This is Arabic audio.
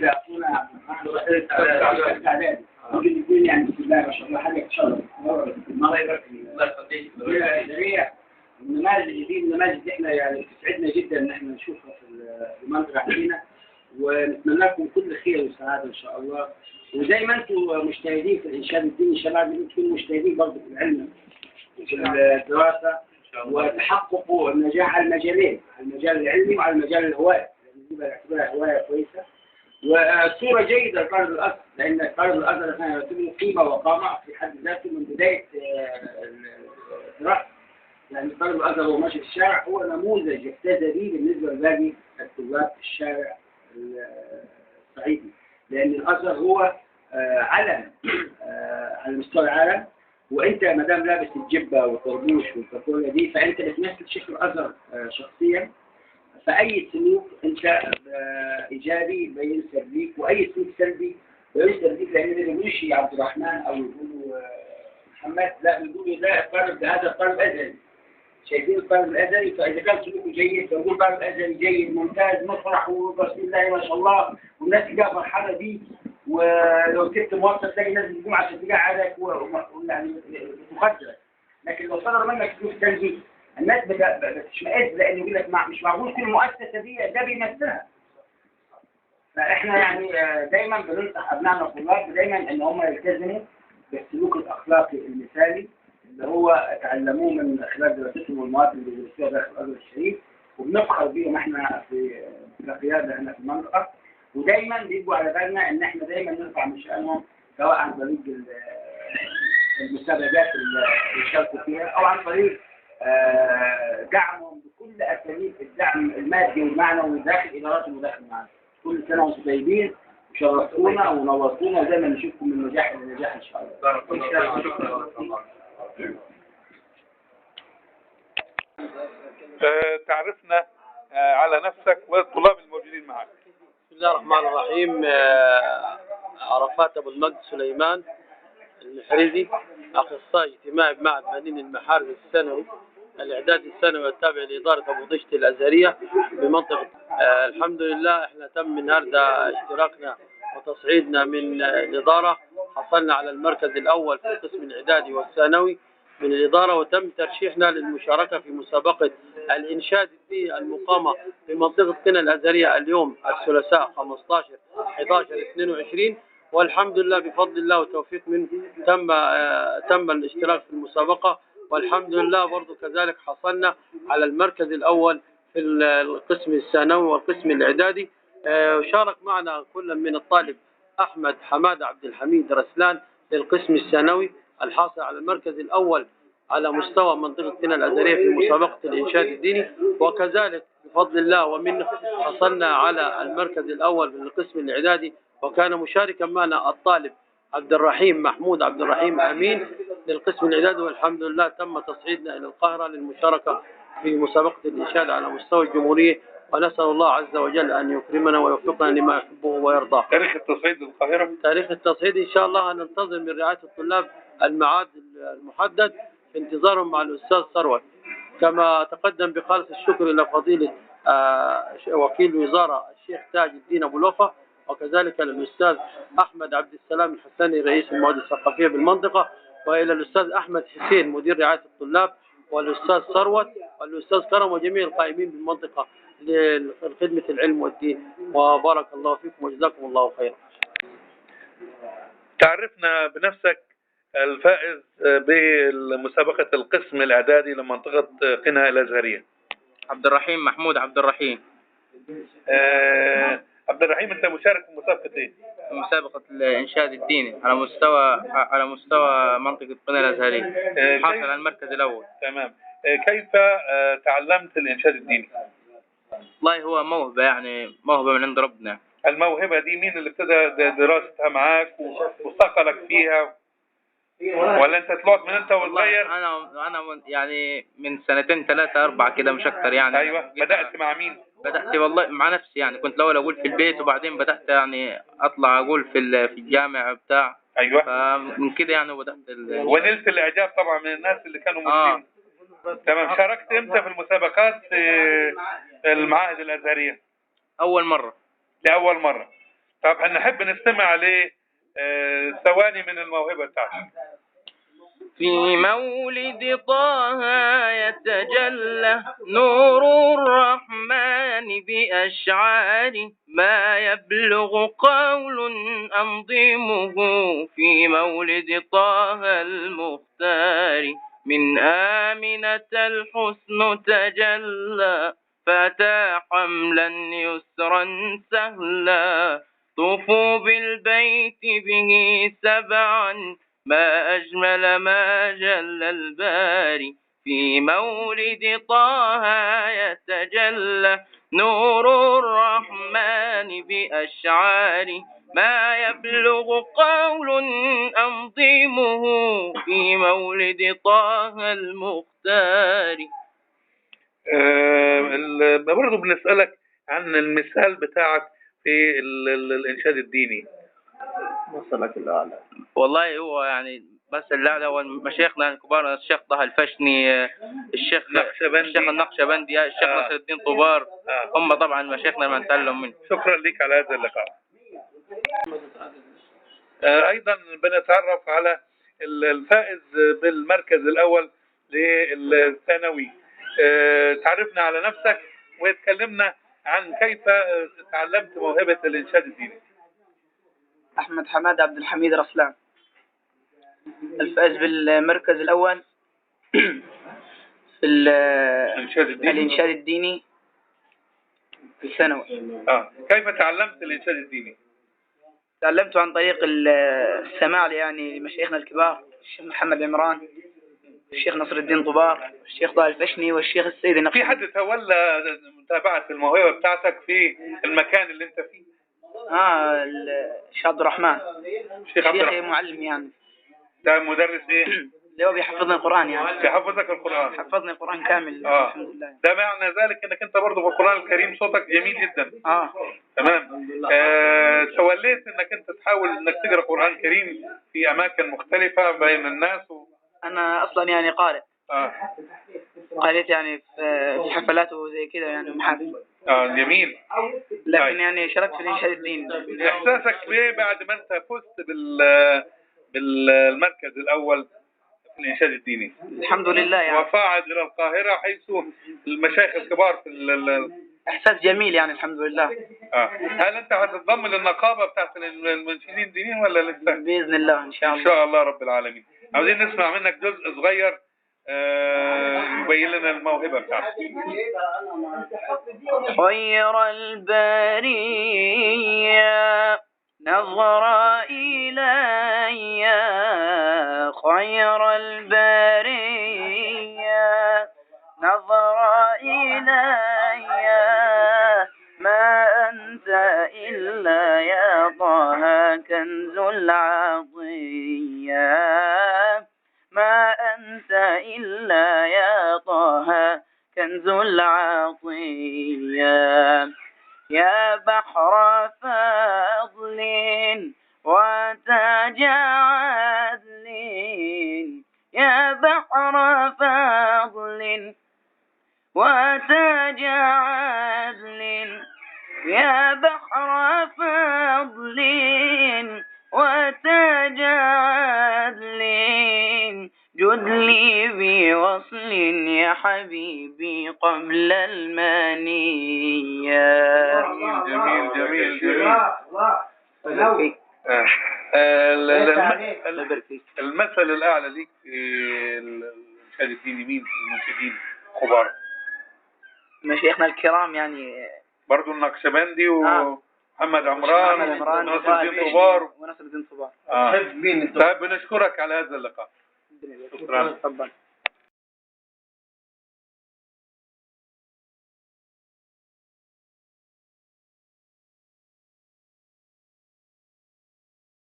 زي اخونا عبد الرحمن ممكن يكون يعني بسم الله ما شاء الله حاجه تشرف. الله يبارك فيك. الله يخليك. النماذج دي النماذج احنا يعني تسعدنا جدا ان احنا نشوفها في المنطقه عندنا، ونتمنى لكم كل خير وسعاده ان شاء الله. وزي ما انتم مجتهدين في الانشاد الديني الشباب اللي تكونوا مجتهدين برضه في العلم وفي الدراسه، وتحققوا النجاح على المجالين، على المجال العلمي وعلى المجال الهوائي، لان دي بعتبرها هوايه كويسه وصوره جيده لطالب الازهر، لان طالب الازهر كان يعتبر قيمه وقامه في حد ذاته من بدايه الدراسه. يعني طالب الازهر وهو ماشي في الشارع هو نموذج يقتدى به بالنسبه لباقي الطلاب في الشارع الصعيدي، لان الازهر هو علم على مستوى العالم. وانت ما دام لابس الجبه والطربوش والكاكولا دي فانت بتمثل شيخ الازهر شخصيا. فاي سلوك انت ايجابي بينسب ليك، واي سلوك سلبي بينسب ليك، لان ما بيقولوش عبد الرحمن او يقولوا محمد، لا بيقولوا لا الطالب هذا الطالب ازهري. شايفين الطالب الازهري، فاذا كان سلوكه جيد فيقول طالب ازهري جيد ممتاز مفرح وبسم الله ما شاء الله، والناس تلقاها فرحانه بيه. ولو كنت موظف تلاقي الناس بتقوم عشان تقعدك ويعني تقدرك. لكن لو صدر منك سلوك سلبي الناس بتشمئز، لانه يقول لك مش معقول كل مؤسسه دي ده بيمثلها. فاحنا يعني دايما بننصح ابنائنا الطلاب دايما ان هم يلتزموا بالسلوك الاخلاقي المثالي اللي هو تعلموه من خلال دراستهم والمواد اللي بيدرسوها داخل الازهر الشريف، وبنفخر بيهم احنا في كقياده هنا في المنطقه. ودايما بيجوا على بالنا ان احنا دايما نرفع من شانهم، سواء عن طريق المسابقات اللي يشاركوا فيها او عن طريق دعمهم بكل اساليب الدعم المادي والمعنوي داخل اداراتهم وداخل معنا. كل سنه وانتم طيبين وشرفتونا ونورتونا، ودايما نشوفكم من نجاح لنجاح ان شاء الله. تعرفنا على نفسك والطلاب الموجودين معك. بسم الله الرحمن الرحيم. عرفات أبو المجد سليمان المحرزي، أخصائي اجتماعي بمعهد مدينة المحارز الثانوي الإعدادي الثانوي التابع لإدارة أبو طشت الأزهرية بمنطقة. الحمد لله احنا تم النهارده اشتراكنا وتصعيدنا من الإدارة، حصلنا على المركز الأول في القسم الإعدادي والثانوي من الإدارة، وتم ترشيحنا للمشاركة في مسابقة الإنشاد الديني المقامة في منطقة قنا الأزهرية اليوم الثلاثاء 15/11/22. والحمد لله بفضل الله وتوفيق منه تم الاشتراك في المسابقة، والحمد لله برضو كذلك حصلنا على المركز الأول في القسم الثانوي والقسم الإعدادي. وشارك معنا كل من الطالب أحمد حماد عبد الحميد رسلان للقسم الثانوي الحاصل على المركز الأول على مستوى منطقة قنا الأزهرية في مسابقة الإنشاد الديني، وكذلك بفضل الله ومنه حصلنا على المركز الأول في القسم الإعدادي، وكان مشاركا معنا الطالب عبد الرحيم محمود عبد الرحيم أمين للقسم الإعدادي. والحمد لله تم تصعيدنا إلى القاهرة للمشاركة في مسابقة الإنشاد على مستوى الجمهورية، ونسأل الله عز وجل أن يكرمنا ويوفقنا لما يحبه ويرضاه. تاريخ التصعيد للقاهرة؟ تاريخ التصعيد إن شاء الله هننتظر من رعاية الطلاب الميعاد المحدد في انتظارهم مع الأستاذ ثروت. كما تقدم بخالص الشكر إلى فضيلة وكيل الوزارة الشيخ تاج الدين أبو الوفا، وكذلك للأستاذ أحمد عبد السلام الحسني رئيس المواد الثقافية بالمنطقة، وإلى الأستاذ أحمد حسين مدير رعاية الطلاب، والأستاذ ثروت والأستاذ كرم وجميع القائمين بالمنطقة لخدمة العلم والدين. وبارك الله فيكم وجزاكم الله خيرا. تعرفنا بنفسك الفائز بمسابقة القسم الإعدادي لمنطقة قنا الأزهرية. عبد الرحيم محمود عبد الرحيم. عبد الرحيم، أنت مشارك في مسابقة إيه؟ مسابقة الإنشاد الديني على مستوى منطقة قنا الأزهرية، حاصل على المركز الأول. تمام. كيف تعلمت الإنشاد الديني؟ والله هو موهبة، يعني موهبة من عند ربنا. الموهبة دي مين اللي ابتدى دراستها معاك وصقلك فيها؟ ولا انت طلعت من انت وصغير؟ انا يعني من 2 3 4 كده مش اكتر يعني. ايوه. بدأت مع مين؟ بدأت والله مع نفسي، يعني كنت الاول اقول في البيت، وبعدين بدأت يعني اطلع اقول في الجامع بتاع. ايوه. فمن كده يعني بدأت ونلت الاعجاب طبعا من الناس اللي كانوا موجودين. تمام. شاركت امتى في المسابقات في المعاهد الازهرية؟ اول مرة. لأول مرة. طب هنحب نستمع ل ثواني من الموهبة بتاعتك. في مولد طه يتجلى نور الرحمن بأشعاره ما يبلغ قول أنظمه في مولد طه المختار من آمنة الحسن تجلى فأتى حملا يسرا سهلا طوفوا بالبيت به سبعا ما أجمل ما جل الباري في مولد طه يتجلى نور الرحمن بأشعاره ما يبلغ قول أنظمه في مولد طه المختار. برضه بنسألك عن المثال بتاعك في الإنشاد الديني. وصلك الأعلى. والله هو يعني بس الأعلى هو مشايخنا الكبار الشيخ طه الفشني الشيخ النقشبندي الشيخ نصر الدين طوبار هم طبعا مشايخنا ما نتعلم منه. شكرا لك على هذا اللقاء. أيضا بنتعرف على الفائز بالمركز الأول للثانوي. تعرفنا على نفسك وتكلمنا عن كيف تعلمت موهبة الإنشاد الديني. أحمد حماد عبد الحميد رسلان، الفائز بالمركز الأول في الإنشاد الديني في الثانوي. كيف تعلمت الإنشاد الديني؟ تعلمته عن طريق السماع يعني لمشايخنا الكبار الشيخ محمد عمران، الشيخ نصر الدين طوبار، الشيخ طه الفشني، والشيخ السيد النقشبندي. في حد تولى متابعة الموهبة بتاعتك في المكان اللي انت فيه؟ الشيخ عبد الرحمن، الشيخ معلم يعني. ده مدرس ايه؟ اللي هو بيحفظنا القرآن يعني. بيحفظك القرآن؟ حفظني القرآن كامل الحمد لله. ده معنى ذلك انك انت برضه في القرآن الكريم صوتك جميل جدا. تمام. توليت انك انت تحاول انك تقرأ قرآن كريم في اماكن مختلفة بين الناس انا اصلا يعني قارئ. قريت يعني في حفلات وزي كده يعني محافل. جميل. لكن يعني شاركت في الإنشاد الديني. احساسك بايه بعد ما انت فزت بالمركز الاول في الإنشاد الديني؟ الحمد لله يعني. وصاعد إلى القاهرة حيث المشايخ الكبار في إحساس جميل يعني الحمد لله. هل أنت هتتضم للنقابة بتاعت المنشدين الدينيين ولا لسه؟ بإذن الله إن شاء الله. إن شاء الله رب العالمين. عاوزين نسمع منك جزء صغير يبين لنا الموهبة بتاعتك. خير البرية نظر إلي خير البرية نظر إلي ما أنت إلا يا طه كنز العطية ما أنت إلا يا طه كنز العطية يا بحر فضل وتاج عدل يا بحر فضل وتاج عدل يا بحر فضل وتاج عدل جد لي بوصل يا حبيبي قبل المنية. جميل جميل جميل. المثل الأعلى ليك في الإنشاد الديني مين المنشدين كبار؟ مشايخنا الكرام يعني برضو النقشبندي ومحمد عمران ونصر الدين طوبار ونصر الدين طوبار. طيب بنشكرك على هذا اللقاء. شكرا.